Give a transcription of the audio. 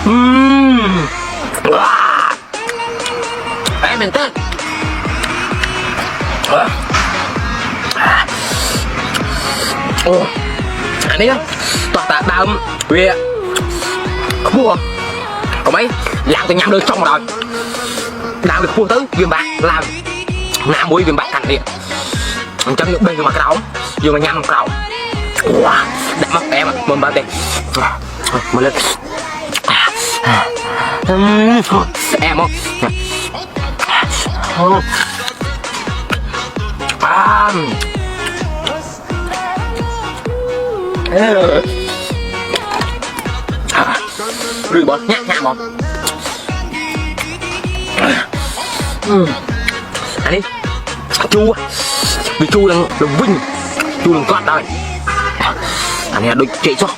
Em mình tên anh ấy toàn tạ đâm về cua còn mấy làm tôi nhắm được xong rồi làm được cua tới viêm bạc làm mũi viêm bạc thành điện chân được bên mà cái đầu vừa mà nhăn cầu đặt mắt em mồm bao tiền mà lên em không rưỡi bớt nhát nhát một anh đi chua vì chua là vinh chua là con đời anh này đôi chị cho